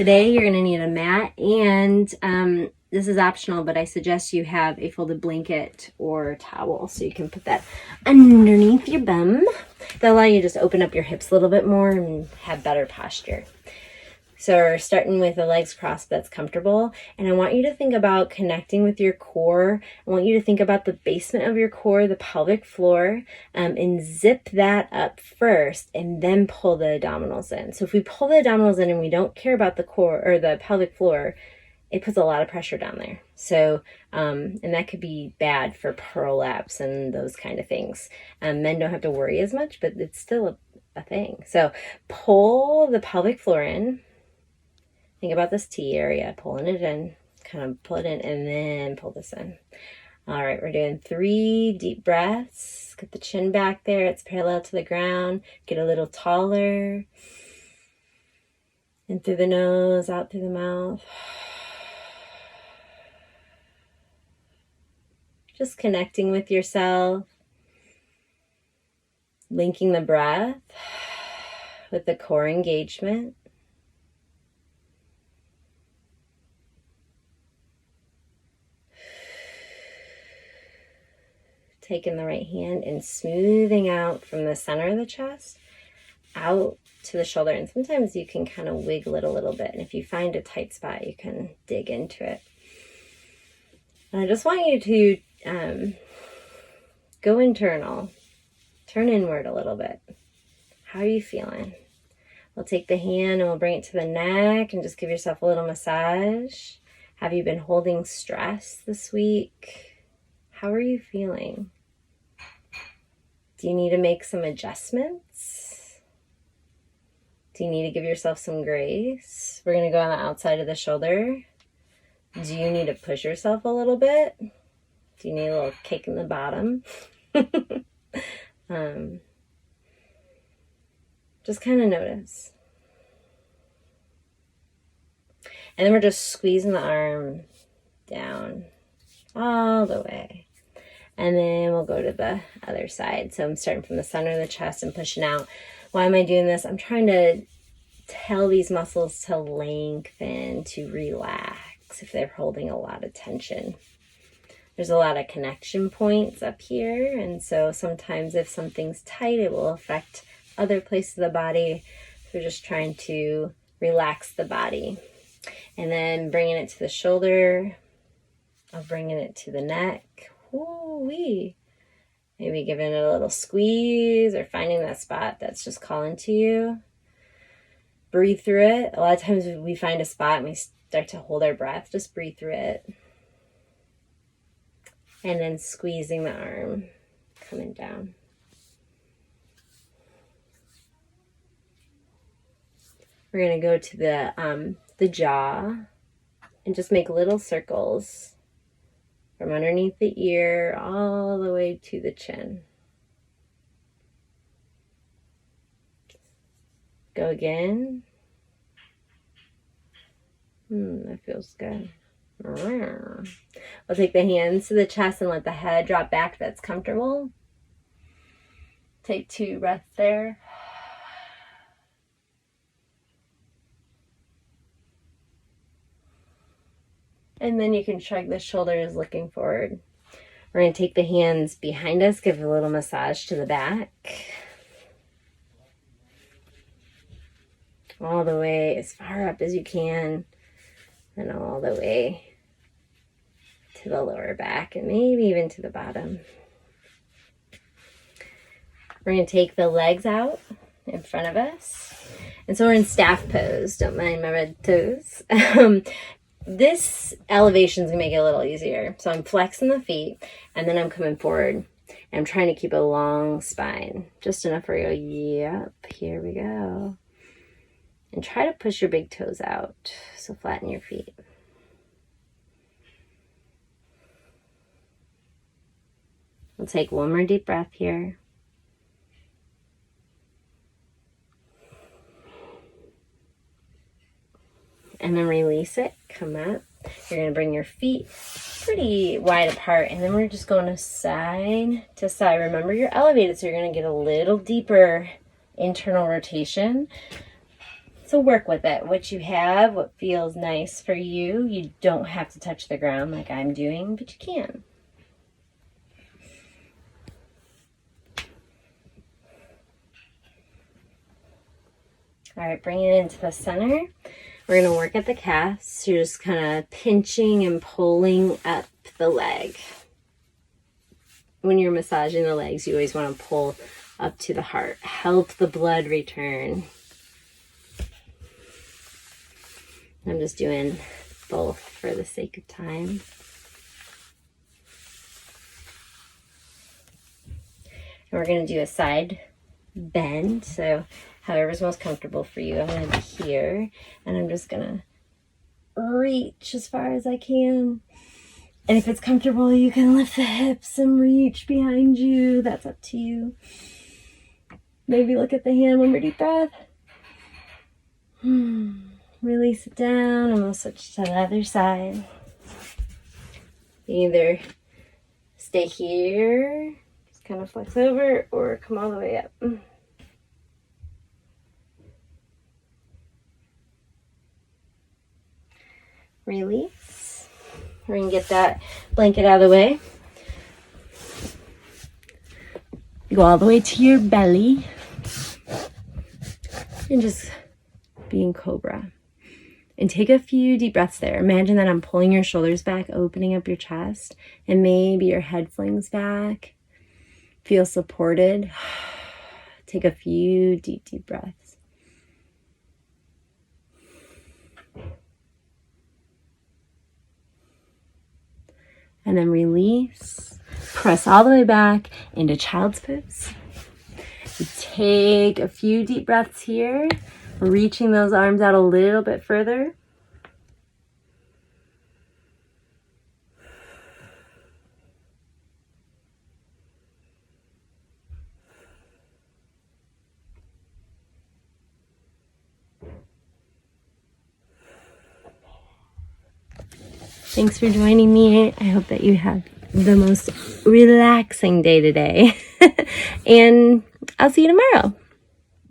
Today you're going to need a mat, and this is optional, but I suggest you have a folded blanket or towel so you can put that underneath your bum. That'll allow you to just open up your hips a little bit more and have better posture. So we're starting with the legs crossed that's comfortable, and I want you to think about connecting with your core. I want you to think about the basement of your core, the pelvic floor, and zip that up first and then pull the abdominals in. So if we pull the abdominals in and we don't care about the core or the pelvic floor, it puts a lot of pressure down there. So, and that could be bad for prolapse and those kind of things. Men don't have to worry as much, but it's still a thing. So pull the pelvic floor in. Think about this T area, pulling it in, kind of pull it in, and then pull this in. All right, we're doing 3 deep breaths. Get the chin back there. It's parallel to the ground. Get a little taller. In through the nose, out through the mouth. Just connecting with yourself. Linking the breath with the core engagement. Taking the right hand and smoothing out from the center of the chest out to the shoulder. And sometimes you can kind of wiggle it a little bit. And if you find a tight spot, you can dig into it. And I just want you to go internal, turn inward a little bit. How are you feeling? We'll take the hand and we'll bring it to the neck and just give yourself a little massage. Have you been holding stress this week? How are you feeling? Do you need to make some adjustments? Do you need to give yourself some grace? We're going to go on the outside of the shoulder. Do you need to push yourself a little bit? Do you need a little kick in the bottom? Just kind of notice. And then we're just squeezing the arm down all the way. And then we'll go to the other side. So I'm starting from the center of the chest and pushing out. Why am I doing this? I'm trying to tell these muscles to lengthen, to relax if they're holding a lot of tension. There's a lot of connection points up here. And so sometimes if something's tight, it will affect other places of the body. So we're just trying to relax the body. And then bringing it to the shoulder. I'm bringing it to the neck. Ooh-wee. Maybe giving it a little squeeze or finding that spot that's just calling to you. Breathe through it. A lot of times we find a spot and we start to hold our breath. Just breathe through it. And then squeezing the arm, coming down. We're going to go to the jaw and just make little circles from underneath the ear all the way to the chin. Go again. That feels good. I'll take the hands to the chest and let the head drop back if that's comfortable. Take 2 breaths there. And then you can shrug the shoulders looking forward. We're going to take the hands behind us, give a little massage to the back. All the way as far up as you can. And all the way to the lower back and maybe even to the bottom. We're going to take the legs out in front of us. And so we're in staff pose. Don't mind my red toes. This elevation is going to make it a little easier. So I'm flexing the feet and then I'm coming forward. And I'm trying to keep a long spine. Just enough for you. Yep, here we go. And try to push your big toes out. So flatten your feet. We'll take one more deep breath here. And then release it. Come up. You're going to bring your feet pretty wide apart. And then we're just going to side to side. Remember, you're elevated, so you're going to get a little deeper internal rotation. So work with it. What you have, what feels nice for you. You don't have to touch the ground like I'm doing, but you can. All right, bring it into the center. We're going to work at the calves. So you're just kind of pinching and pulling up the leg. When you're massaging the legs, you always want to pull up to the heart. Help the blood return. I'm just doing both for the sake of time. And we're going to do a side bend. So however's most comfortable for you. I'm going to be here, and I'm just going to reach as far as I can. And if it's comfortable, you can lift the hips and reach behind you. That's up to you. Maybe look at the hand. One more deep breath. Release it down, and we'll switch to the other side. Either stay here, just kind of flex over, or come all the way up. Release. We're going to get that blanket out of the way. Go all the way to your belly. And just be in cobra. And take a few deep breaths there. Imagine that I'm pulling your shoulders back, opening up your chest, and maybe your head flings back. Feel supported. Take a few deep breaths. And then release. Press all the way back into child's pose. You take a few deep breaths here, reaching those arms out a little bit further. Thanks for joining me. I hope that you have the most relaxing day today. And I'll see you tomorrow.